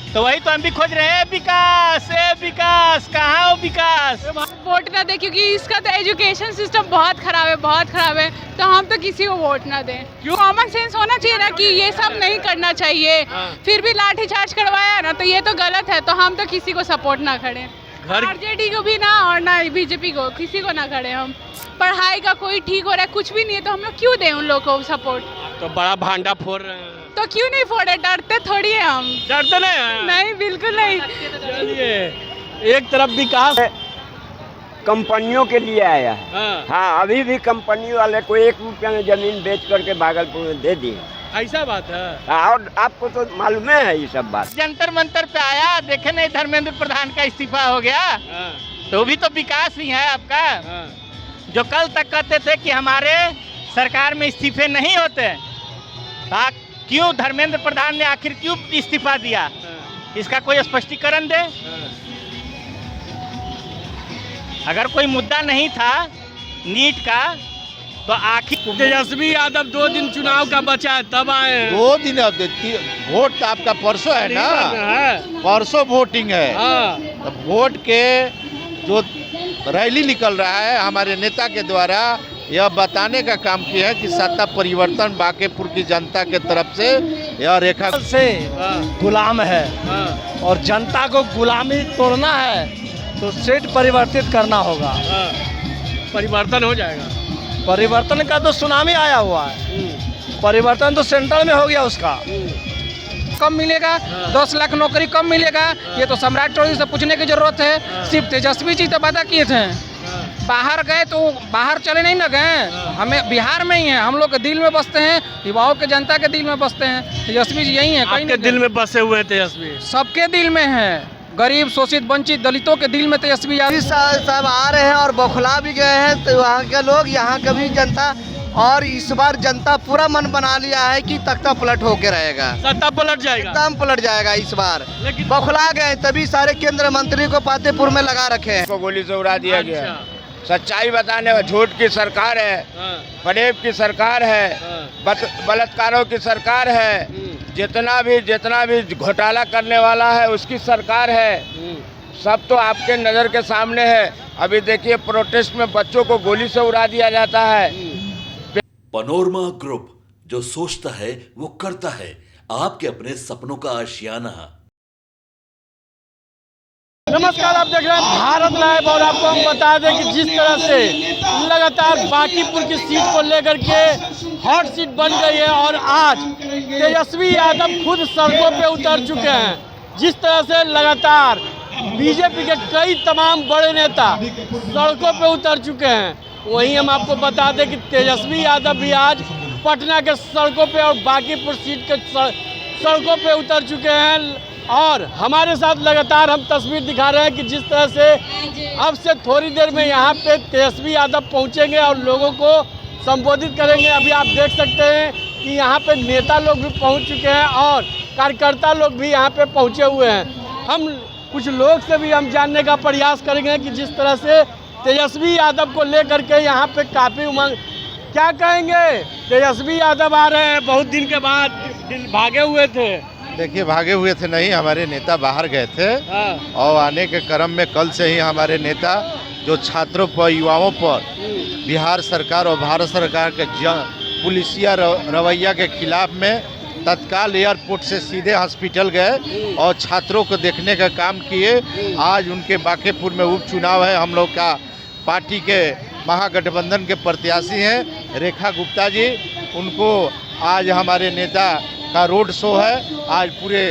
तो वही तो हम भी खोज रहे हैं, विकास कहाँ हो विकास। वोट ना दे, क्योंकि इसका तो एजुकेशन सिस्टम बहुत खराब है, तो हम तो किसी को वोट ना दें। क्यों? कॉमन सेंस होना चाहिए ना कि ये सब नहीं करना चाहिए। फिर भी लाठीचार्ज करवाया ना, तो ये तो गलत है। तो हम तो किसी को सपोर्ट ना करें, आरजेडी को भी ना और ना बीजेपी को, किसी को ना करें हम। पढ़ाई का कोई ठीक हो रहा है, कुछ भी नहीं है, तो हम लोग क्यों दें उन लोग को सपोर्ट। तो बड़ा भांडा फोड़ रहे हैं, तो क्यों नहीं फोड़े? डरते थोड़ी है हम। डरते नहीं हैं? नहीं, बिल्कुल नहीं। चलिए, एक तरफ विकास कंपनियों के लिए आया है। हाँ, अभी भी कंपनी वाले को 1 रुपया में जमीन बेच करके भागलपुर में दे दिए। ऐसा बात है। और आपको तो मालूम है ये सब बात। जंतर मंतर पे आया, देखे नहीं धर्मेंद्र प्रधान का इस्तीफा हो गया, तो भी तो विकास ही है आपका। जो कल तक कहते थे कि हमारे सरकार में इस्तीफे नहीं होते, क्यों धर्मेंद्र प्रधान ने आखिर क्यों इस्तीफा दिया, इसका कोई स्पष्टीकरण दे। अगर कोई मुद्दा नहीं था नीट का, तो आखिर तेजस्वी यादव 2 दिन चुनाव का बचा है तब आए हैं। 2 दिन अब वोट तो आपका परसों है ना, परसों वोटिंग है। तो वोट के जो रैली निकल रहा है हमारे नेता के द्वारा, यह बताने का काम किया है कि सत्ता परिवर्तन बांकेपुर की जनता के तरफ से यह रेखा से गुलाम है और जनता को गुलामी तोड़ना है, तो सेट परिवर्तित करना होगा। परिवर्तन हो जाएगा। परिवर्तन का तो सुनामी आया हुआ है, परिवर्तन तो सेंट्रल में हो गया उसका। कम मिलेगा, 10 लाख नौकरी कम मिलेगा, ये तो सम्राट चौधरी से पूछने की जरूरत है। सिर्फ तेजस्वी जी तो वादा किए थे, बाहर गए तो बाहर चले नहीं ना गए, हमें बिहार में ही है, हम लोग के दिल में बसते हैं, युवाओं के जनता के दिल में बसते हैं। तेजस्वी जी यही है, कहीं आपके दिल में बसे हुए हैं तेजस्वी, सबके दिल में है। गरीब, शोषित, वंचित, दलितों के दिल में तेजस्वी साहब आ रहे हैं और बौखला भी गए हैं। तो वहाँ के लोग, यहाँ का भी जनता, और इस बार जनता पूरा मन बना लिया है कि तख्ता पलट होके रहेगा, सत्ता पलट जाएगा, एकदम पलट जाएगा इस बार। बौखला गए, तभी सारे केंद्र मंत्री को पातेपुर में लगा रखे हैं। गोली से उड़ा दिया गया। सच्चाई बताने में झूठ की सरकार है, फरेब की सरकार है, बलात्कारों की सरकार है, जितना भी घोटाला करने वाला है उसकी सरकार है। सब तो आपके नज़र के सामने है। अभी देखिए प्रोटेस्ट में बच्चों को गोली से उड़ा दिया जाता है। पनोरमा ग्रुप, जो सोचता है वो करता है, आपके अपने सपनों का आशियाना। नमस्कार, आप देख रहे हैं भारत लाइव और आपको हम बता दें कि जिस तरह से लगातार बांकीपुर की सीट को लेकर के हॉट सीट बन गई है और आज तेजस्वी यादव खुद सड़कों पे उतर चुके हैं। जिस तरह से लगातार बीजेपी के कई तमाम बड़े नेता सड़कों पे उतर चुके हैं, वहीं हम आपको बता दें कि तेजस्वी यादव भी आज पटना के सड़कों पे और बांकीपुर सीट के सड़कों पे उतर चुके हैं। और हमारे साथ लगातार हम तस्वीर दिखा रहे हैं कि जिस तरह से अब से थोड़ी देर में यहाँ पे तेजस्वी यादव पहुँचेंगे और लोगों को संबोधित करेंगे। अभी आप देख सकते हैं कि यहाँ पे नेता लोग भी पहुँच चुके हैं और कार्यकर्ता लोग भी यहाँ पे पहुँचे हुए हैं। हम कुछ लोग से भी हम जानने का प्रयास करेंगे कि जिस तरह से तेजस्वी यादव को लेकर के यहाँ पे काफ़ी उमंग, क्या कहेंगे? तेजस्वी यादव आ रहे हैं बहुत दिन के बाद, भागे हुए थे। देखिए, भागे हुए थे नहीं, हमारे नेता बाहर गए थे और आने के क्रम में कल से ही हमारे नेता जो छात्रों पर, युवाओं पर बिहार सरकार और भारत सरकार के पुलिसिया रवैया के खिलाफ में तत्काल एयरपोर्ट से सीधे हॉस्पिटल गए और छात्रों को देखने का काम किए। आज उनके बांकीपुर में उपचुनाव है, हम लोग का पार्टी के महागठबंधन के प्रत्याशी हैं रेखा गुप्ता जी, उनको आज हमारे नेता का रोड शो है। आज पूरे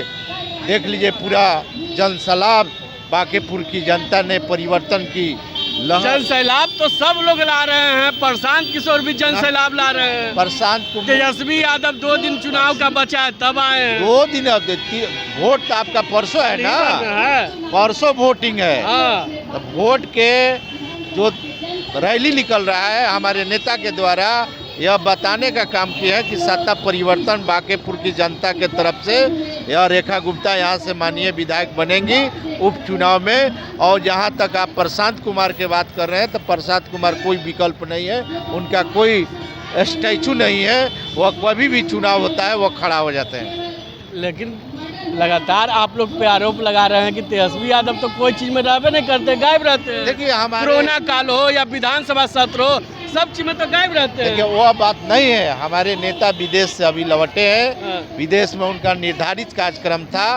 देख लीजिए, पूरा जनसैलाब बांकीपुर की जनता ने परिवर्तन की जन सैलाब तो सब लोग ला रहे हैं, प्रशांत किशोर भी जन सैलाब ला रहे हैं। प्रशांत, तेजस्वी यादव 2 दिन चुनाव का बचा है तब आए हैं। 2 दिन अब वोट तो आपका परसों है ना, परसों वोटिंग है। तो वोट के जो रैली निकल रहा है हमारे नेता के द्वारा, यह बताने का काम किया है कि सत्ता परिवर्तन बांकीपुर की जनता के तरफ से यह रेखा गुप्ता यहाँ से माननीय विधायक बनेंगी उपचुनाव में। और जहाँ तक आप प्रशांत कुमार की बात कर रहे हैं, तो प्रशांत कुमार कोई विकल्प नहीं है, उनका कोई स्टैचू नहीं है, वह कभी भी चुनाव होता है वो खड़ा हो जाते हैं। लेकिन लगातार आप लोग पे आरोप लगा रहे हैं कि तेजस्वी यादव तो कोई चीज में रहबे नहीं करते, गायब रहते हैं। देखिए हमारे कोरोना काल हो या विधानसभा सत्र हो, सब चीज में तो गायब रहते देखिए हैं। वो बात नहीं है। हमारे नेता विदेश से अभी लौटे हैं। विदेश में उनका निर्धारित कार्यक्रम था।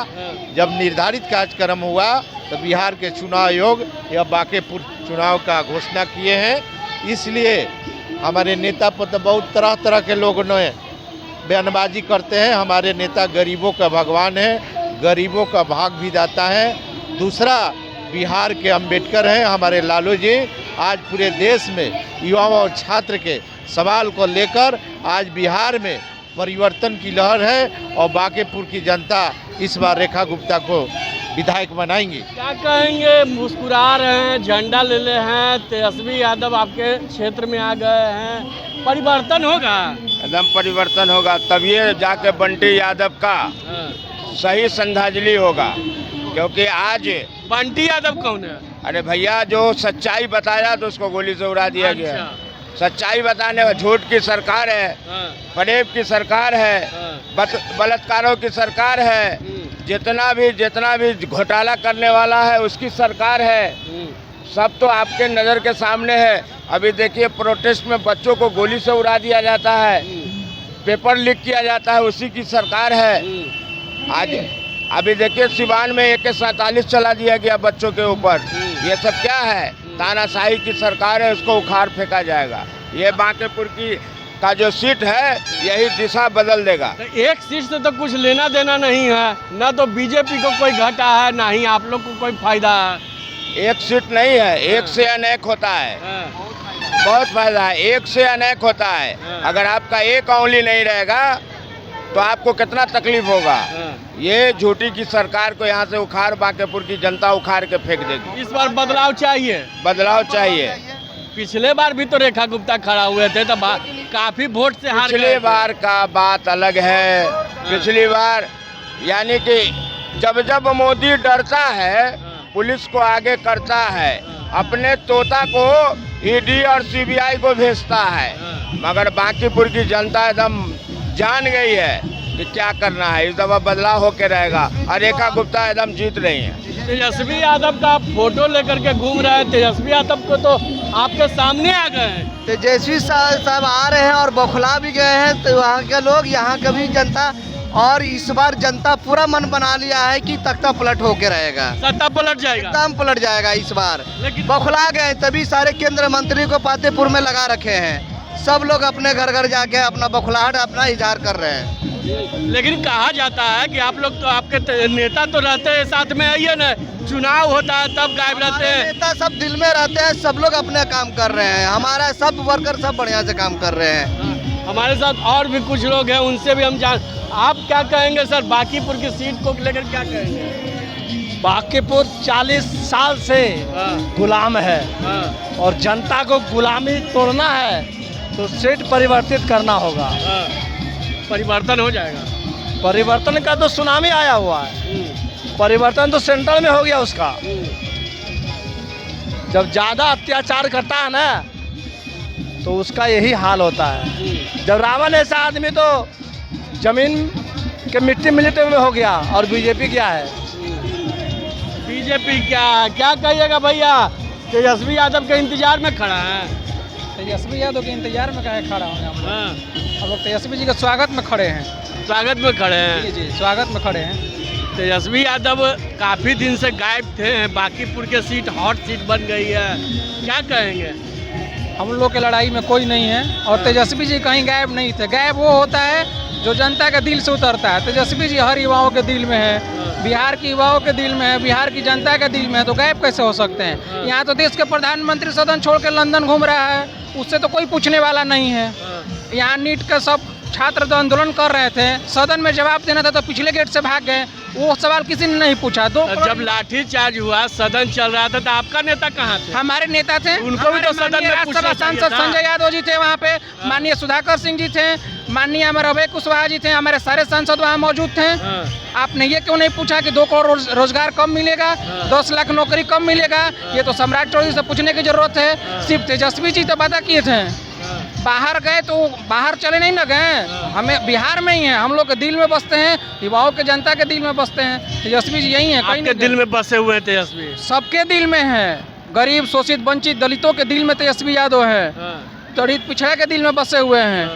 जब निर्धारित कार्यक्रम हुआ तो बिहार के चुनाव आयोग या बांकीपुर चुनाव का घोषणा किए हैं। इसलिए हमारे नेता पर तो बहुत तरह तरह के लोग ने बयानबाजी करते हैं। हमारे नेता गरीबों का भगवान है, गरीबों का भाग भी दाता है। दूसरा, बिहार के अंबेडकर हैं हमारे लालू जी। आज पूरे देश में युवाओं और छात्र के सवाल को लेकर आज बिहार में परिवर्तन की लहर है और बांकीपुर की जनता इस बार रेखा गुप्ता को विधायक बनाएंगी। क्या कहेंगे, मुस्कुरा रहे हैं, झंडा ले ले हैं, तेजस्वी यादव आपके क्षेत्र में आ गए हैं, परिवर्तन होगा? एकदम परिवर्तन होगा, तभी जाके बंटी यादव का सही श्रद्धांजलि होगा। क्योंकि आज बंटी यादव कौन है? अरे भैया, जो सच्चाई बताया तो उसको गोली से उड़ा दिया गया। सच्चाई बताने वाला, झूठ की सरकार है, फरेब की सरकार है, बलात्कारों की सरकार है, जितना भी घोटाला करने वाला है उसकी सरकार है। सब तो आपके नज़र के सामने है। अभी देखिए प्रोटेस्ट में बच्चों को गोली से उड़ा दिया जाता है, पेपर लीक किया जाता है, उसी की सरकार है। आज अभी देखिए सिवान में AK-47 चला दिया गया बच्चों के ऊपर। ये सब क्या है? तानाशाही की सरकार है, उसको उखाड़ फेंका जाएगा। ये बांकीपुर की का जो सीट है यही दिशा बदल देगा। तो एक सीट से तो कुछ लेना देना नहीं है, ना तो बीजेपी को कोई घाटा है, ना ही आप लोग को कोई फायदा है। एक सीट नहीं है, एक से अनेक होता है, बहुत फायदा है। एक से अनेक होता है। अगर आपका एक औंली नहीं रहेगा तो आपको कितना तकलीफ होगा। ये झूठी की सरकार को यहाँ से उखाड़ बांकीपुर की जनता उखाड़ के फेंक देगी। इस बार बदलाव चाहिए, बदलाव चाहिए। पिछले बार भी तो रेखा गुप्ता खड़ा हुए थे तो काफी वोट से हार गए पिछली थे। बार का बात अलग है। पिछली बार यानी कि जब मोदी डरता है पुलिस को आगे करता है, अपने तोता को ED और CBI को भेजता है। मगर बांकीपुर की जनता एकदम जान गई है कि क्या करना है। इस दफा बदलाव होके रहेगा और रेखा गुप्ता एकदम जीत रही है। तेजस्वी यादव का फोटो लेकर के घूम रहे हैं। तेजस्वी यादव को तो आपके सामने आ गए हैं। तेजस्वी साहब आ रहे हैं और बौखला भी गए हैं। तो वहाँ के लोग, यहाँ का भी जनता, और इस बार जनता पूरा मन बना लिया है कि तख्ता पलट होके रहेगा, सत्ता पलट जाएगा, एकदम पलट जाएगा इस बार। लेकिन बौखला गए, तभी सारे केंद्र मंत्री को पातेपुर में लगा रखे हैं। सब लोग अपने घर घर जाके अपना बौखलाहट अपना इजहार कर रहे हैं। लेकिन कहा जाता है कि आप लोग तो, आपके नेता तो रहते हैं साथ में, आइए ना, चुनाव होता है तब गायब रहते हैं। नेता सब दिल में रहते हैं, सब लोग अपने काम कर रहे हैं। हमारा सब वर्कर सब बढ़िया से काम कर रहे हैं। हमारे साथ और भी कुछ लोग हैं, उनसे भी हम जान। आप क्या कहेंगे सर, बांकीपुर की सीट को लेकर क्या कहेंगे? बांकीपुर 40 साल से गुलाम है और जनता को गुलामी तोड़ना है तो सीट परिवर्तित करना होगा। परिवर्तन हो जाएगा। परिवर्तन का तो सुनामी आया हुआ है। परिवर्तन तो सेंट्रल में हो गया उसका। जब ज़्यादा अत्याचार करता है ना तो उसका यही हाल होता है। जब रावण ऐसा आदमी तो जमीन के मिट्टी मिलते हुए हो गया। और बीजेपी क्या है? बीजेपी क्या कहिएगा भैया? तेजस्वी यादव के इंतजार में खड़ा है। तेजस्वी यादव के इंतजार में क्या खड़ा होंगे हम लोग तेजस्वी जी के स्वागत में खड़े हैं। स्वागत में खड़े हैं। जी, स्वागत में खड़े हैं। तेजस्वी यादव काफ़ी दिन से गायब थे, बांकीपुर के सीट हॉट सीट बन गई है, क्या कहेंगे? हम लोग के लड़ाई में कोई नहीं है और तेजस्वी जी कहीं गायब नहीं थे। गायब वो होता है जो जनता के दिल से उतरता है। तेजस्वी जी हर युवाओं के दिल में है, बिहार के युवाओं के दिल में है, बिहार की जनता के दिल में है, तो गायब कैसे हो सकते हैं? यहाँ तो देश के प्रधानमंत्री सदन छोड़ के लंदन घूम रहा है, उससे तो कोई पूछने वाला नहीं है। यहाँ नीट का सब छात्र तो आंदोलन कर रहे थे, सदन में जवाब देना था तो पिछले गेट से भाग गए। वो सवाल किसी ने नहीं पूछा। जब लाठी चार्ज हुआ, सदन चल रहा था, तो आपका नेता कहाँ थे? हमारे नेता थे, उनको भी तो सदन में पूछना सांसद संजय यादव जी थे वहाँ पे, माननीय सुधाकर सिंह जी थे, माननीय हमारे अभय कुशवाहा जी थे, हमारे सारे सांसद वहाँ मौजूद थे। आपने ये क्यों नहीं पूछा कि 2 करोड़ रोजगार कब मिलेगा, 10 लाख नौकरी कब मिलेगा? ये तो सम्राट चौधरी से पूछने की जरूरत है। सिर्फ तेजस्वी जी तो वादा किए थे। बाहर गए तो बाहर चले नहीं ना गए, हमें बिहार में ही हैं, हम लोग के दिल में बसते हैं, युवाओं के जनता के दिल में बसते हैं। तेजस्वी जी यही हैं, कहीं आपके दिल में बसे हुए हैं तेजस्वी। सबके दिल में है, गरीब शोषित वंचित दलितों के दिल में तेजस्वी यादव है, दलित पिछड़ा के दिल में बसे हुए हैं।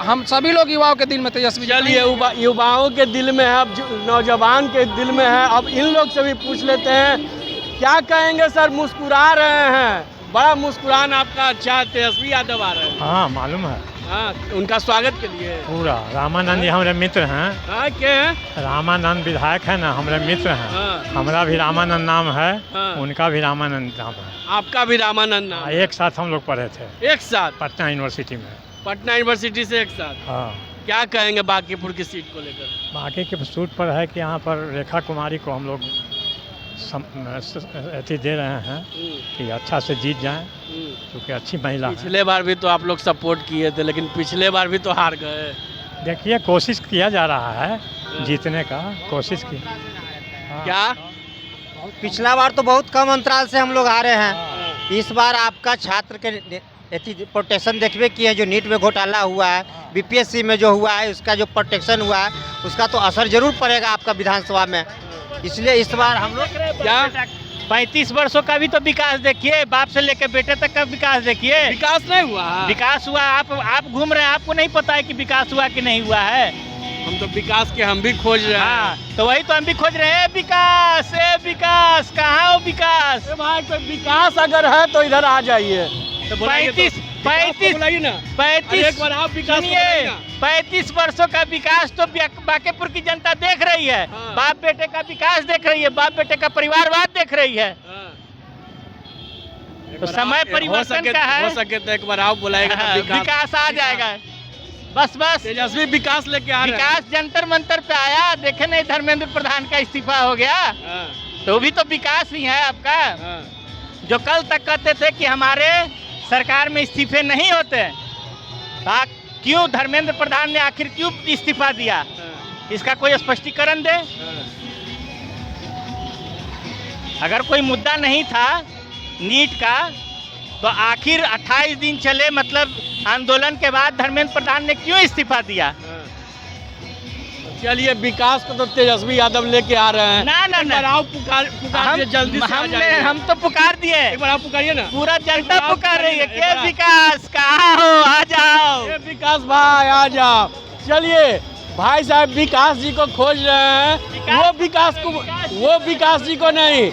हम सभी लोग युवाओं के दिल में तेजस्वी। चलिए युवाओं के दिल में है, अब नौजवान के दिल में है, अब इन लोग से भी पूछ लेते हैं क्या कहेंगे सर। मुस्कुरा रहे हैं, बड़ा मुस्कुरान आपका अच्छा, तेजस्वी यादव आ रहे हैं। हाँ मालूम है। हाँ, उनका स्वागत के लिए पूरा रामानंद जी हमारे मित्र हैं। हाँ, क्या है? रामानंद विधायक है ना, हमारे मित्र हैं। हाँ। हमारा भी रामानंद नाम है। हाँ। उनका भी रामानंद नाम है। आपका भी रामानंद नाम? एक साथ हम लोग पढ़े थे, एक साथ पटना यूनिवर्सिटी में। पटना यूनिवर्सिटी से एक साथ। हाँ। क्या कहेंगे बांकीपुर की सीट को लेकर? बाकी के सूट पर है कि यहाँ पर रेखा कुमारी को हम लोग अथी दे रहे हैं कि अच्छा से जीत जाएं, क्योंकि अच्छी महिला है। पिछले बार भी तो आप लोग सपोर्ट किए थे, लेकिन पिछले बार भी तो हार गए। देखिए कोशिश किया जा रहा है जीतने का, कोशिश की। क्या पिछला बार तो बहुत कम अंतराल से हम लोग हारे हैं, इस बार आपका छात्र के प्रोटेक्शन देखबे की है, जो नीट में घोटाला हुआ है, बीपीएससी में जो हुआ है, उसका जो प्रोटेक्शन हुआ है, उसका तो असर जरूर पड़ेगा आपका विधानसभा में। इसलिए इस बार हम लोग क्या 35 वर्षों का भी तो विकास देखिए, बाप से लेकर बेटे तक का विकास देखिए। विकास नहीं हुआ? विकास हुआ। आप घूम रहे हैं, आपको नहीं पता है कि विकास हुआ कि नहीं हुआ है। हम तो विकास के हम भी खोज रहे हैं। हाँ, तो वही तो हम भी खोज रहे हैं। विकास विकास कहाँ हो विकास? भाई कोई विकास अगर है तो इधर आ जाइए। 35 वर्षों का विकास तो बांकीपुर की जनता देख रही है। हाँ। बाप बेटे का विकास देख रही है, बाप बेटे का परिवारवाद देख रही है। तो समय परिवर्तन का है। हो सके तो एक बार आप बुलाएगा तो विकास आ जाएगा। बस तेजस्वी विकास लेके आ रहे हैं। विकास जंतर मंतर पे आया, देखे नहीं धर्मेंद्र प्रधान का इस्तीफा हो गया, तो भी तो विकास ही है आपका। जो कल तक कहते थे कि हमारे सरकार में इस्तीफे नहीं होते, क्यों धर्मेंद्र प्रधान ने आखिर क्यों इस्तीफा दिया, इसका कोई स्पष्टीकरण दे। अगर कोई मुद्दा नहीं था नीट का, तो आखिर 28 दिन चले मतलब आंदोलन के बाद धर्मेंद्र प्रधान ने क्यों इस्तीफा दिया। चलिए विकास को तो तेजस्वी यादव लेके आ रहे हैं। ना पुकार जल्दी से हम तो पुकार दिए। एक बार आप पुकारिए ना। पूरा जनता पुकार रही है कि विकास कहाँ हो, आ जाओ। ये विकास भाई आ जाओ। चलिए भाई साहब विकास जी को खोज रहे हैं। वो विकास जी को नहीं,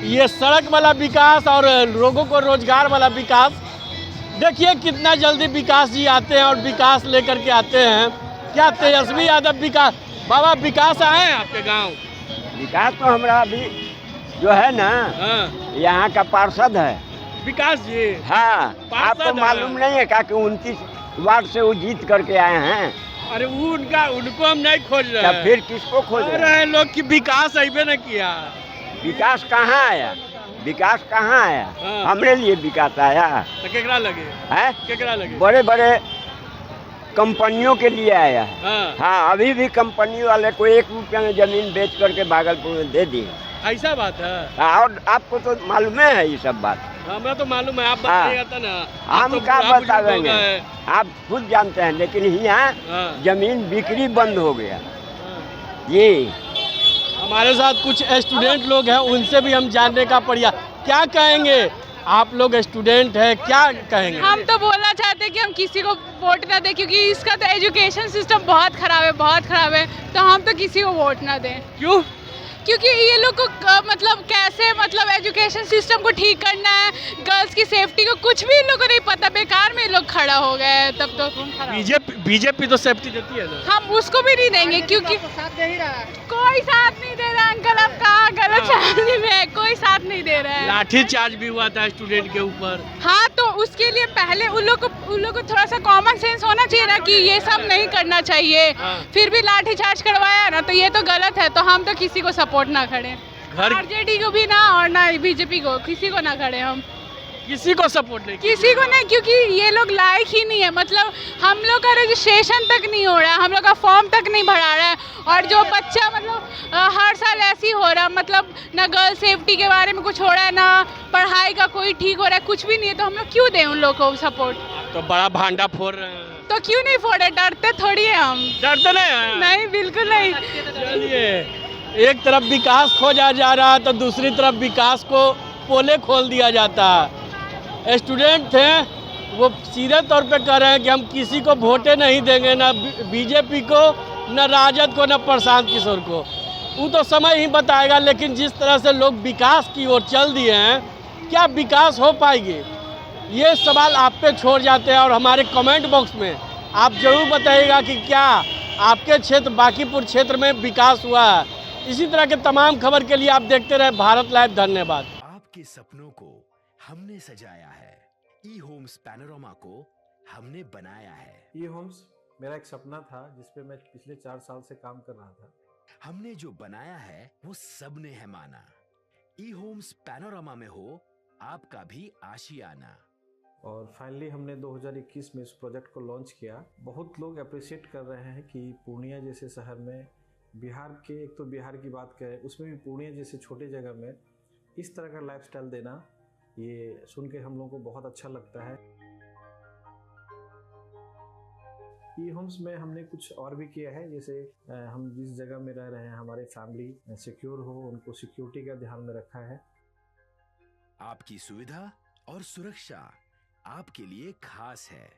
ये सड़क वाला विकास और लोगों को रोजगार वाला विकास। देखिए कितना जल्दी विकास जी आते हैं और विकास लेकर के आते हैं। क्या तेजस्वी यादव विकास, बाबा विकास आए हैं आपके गांव? विकास तो हमारा अभी जो है ना, यहाँ का पार्षद है विकास जी। हाँ, आपको मालूम नहीं है क्या कि 29 वार्ड से वो जीत करके आए हैं। अरे उनको हम नहीं खोज रहे हैं। फिर किसको खोज रहे हैं लोग कि विकास अबे न किया। विकास कहाँ आया? विकास कहाँ आया? हमरे लिए विकास आया तो केकरा लगे है? केकरा लगे? बड़े बड़े कंपनियों के लिए आया है। हाँ, अभी भी कंपनी वाले को 1 रुपया में जमीन बेच करके भागलपुर में दे दी। ऐसा बात है? और आपको तो मालूम है ये सब बात? हमें तो मालूम है, आप बताइएगा तो ना। हम तो क्या बताएंगे, आप खुद जानते हैं। लेकिन यहाँ जमीन बिक्री बंद हो गया। ये हमारे साथ कुछ स्टूडेंट लोग हैं, उनसे भी हम जानने का पड़िया। क्या कहेंगे आप लोग, स्टूडेंट है, क्या कहेंगे? हम तो बोलना चाहते हैं कि हम किसी को वोट ना दें, क्योंकि इसका तो एजुकेशन सिस्टम बहुत ख़राब है, बहुत ख़राब है। तो हम तो किसी को वोट ना दें। क्यों? क्योंकि ये लोग को मतलब कैसे मतलब एजुकेशन सिस्टम को ठीक करना है, गर्ल्स की सेफ्टी को कुछ भी इन लोगों को नहीं पता। बेकार में लोग खड़ा हो गए हैं, तब तो बीजेपी तो सेफ्टी देती है ना। हम उसको भी नहीं देंगे, क्योंकि कोई साथ नहीं दे रहा अंकल। अब कहाँ गलत फैमिली में है, कोई साथ नहीं दे रहा है। लाठी चार्ज भी हुआ था स्टूडेंट के ऊपर। हाँ, तो उसके लिए पहले उन लोग को थोड़ा सा कॉमन सेंस होना चाहिए ना, कि ये सब नहीं करना चाहिए। फिर भी लाठी चार्ज करवाया ना, तो ये तो गलत है। तो हम तो किसी को सपोर्ट ना खड़े, आरजेडी को भी ना और ना बीजेपी को, किसी को ना खड़े। हम किसी को सपोर्ट नहीं, किसी को नहीं, क्योंकि ये लोग लायक ही नहीं है। मतलब हम लोग का रजिस्ट्रेशन तक नहीं हो रहा है, हम लोग का फॉर्म तक नहीं भरा रहा है। और जो बच्चा मतलब हर साल ऐसे ही हो रहा है, मतलब ना गर्ल सेफ्टी के बारे में कुछ हो रहा है, ना पढ़ाई का कोई ठीक हो रहा है, कुछ भी नहीं है। तो हम लोग क्यों दें उन लोग को सपोर्ट? तो बड़ा भांडा फोड़ रहे हैं। तो क्यों नहीं फोड़े, डरते थोड़ी है हम। डरते नहीं हैं? नहीं, बिल्कुल नहीं। चलिए, एक तरफ विकास खोजा जा रहा है तो दूसरी तरफ विकास को पोले खोल दिया जाता है। स्टूडेंट थे, वो सीधे तौर पे कह रहे हैं कि हम किसी को वोटे नहीं देंगे, ना बीजेपी को, न राजद को, न प्रशांत किशोर को। वो तो समय ही बताएगा, लेकिन जिस तरह से लोग विकास की ओर चल दिए हैं, क्या विकास हो पाएगी, ये सवाल आप पे छोड़ जाते हैं। और हमारे कमेंट बॉक्स में आप जरूर बताइएगा कि क्या आपके क्षेत्र बांकीपुर क्षेत्र में विकास हुआ है। इसी तरह के तमाम खबर के लिए आप देखते रहे भारत लाइव। धन्यवाद। आपके सपनों को हमने सजाया है, ई होम्स पैनोरमा को हमने बनाया है। ई होम्स मेरा एक सपना था जिस पे मैं पिछले 4 साल से काम कर रहा था। हमने जो बनाया है वो सबने है माना। ई होम्स पैनोरमा में हो आपका भी आशियाना। और फाइनली हमने 2021 में इस प्रोजेक्ट को लॉन्च किया। बहुत लोग अप्रिशिएट कर रहे हैं कि पूर्णिया जैसे शहर में, बिहार के, एक तो बिहार की बात करें उसमें भी पूर्णिया जैसे छोटे जगह में इस तरह का लाइफस्टाइल देना, ये सुन के हम लोगों को बहुत अच्छा लगता है। ई होम्स में हमने कुछ और भी किया है, जैसे हम जिस जगह में रह रहे हैं हमारे फैमिली सिक्योर हो, उनको सिक्योरिटी का ध्यान में रखा है। आपकी सुविधा और सुरक्षा आपके लिए खास है,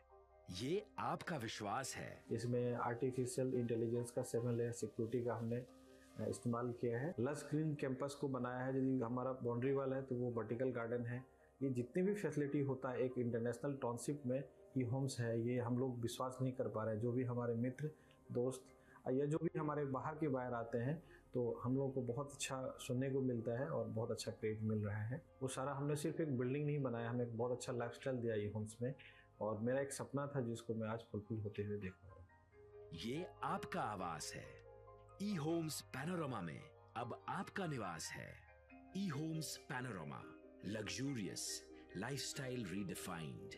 ये आपका विश्वास है। इसमें आर्टिफिशियल इंटेलिजेंस का 7 लेयर सिक्योरिटी का हमने इस्तेमाल किया है। लस ग्रीन कैंपस को बनाया है। यदि हमारा बाउंड्री वाल है तो वो वर्टिकल गार्डन है। ये जितनी भी फैसिलिटी होता है एक इंटरनेशनल टाउनशिप में ई होम्स है, ये हम लोग विश्वास नहीं कर पा रहे हैं। जो भी हमारे मित्र दोस्त या जो भी हमारे बाहर के बाहर आते हैं तो हम लोगों को बहुत अच्छा सुनने को मिलता है और बहुत अच्छा क्रेडिट मिल रहा है। वो सारा हमने सिर्फ एक बिल्डिंग नहीं बनाया, हमें एक बहुत अच्छा लाइफस्टाइल दिया ई होम्स में, और मेरा एक सपना था जिसको मैं आज फुलफिल होते हुए देख रहा हूँ। ये आपका आवास है। ई होम्स पैनोरमा में अब आपका निवास है। E homes Panorama, luxurious lifestyle redefined.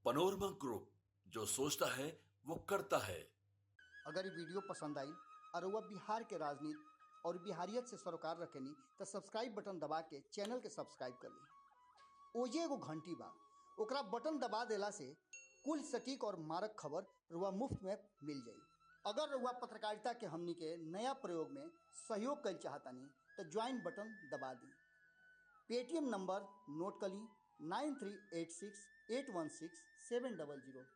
Panorama group, जो सोचता है वो करता है। अगर ये वीडियो पसंद आई और वह बिहार के राजनीति और बिहारियत से सरोकार रखेनी तो सब्सक्राइब बटन दबा के चैनल के सब्सक्राइब कर ली। ओजे एगो घंटी बा, ओकरा बटन दबा देला से कुल सटीक और मारक खबर रुआ मुफ्त में मिल जाई। अगर रुआ पत्रकारिता के हमनी के नया प्रयोग में सहयोग कर चाहतानी तो ज्वाइन बटन दबा दी। पेटीएम नंबर नोट कर ली 9386816700।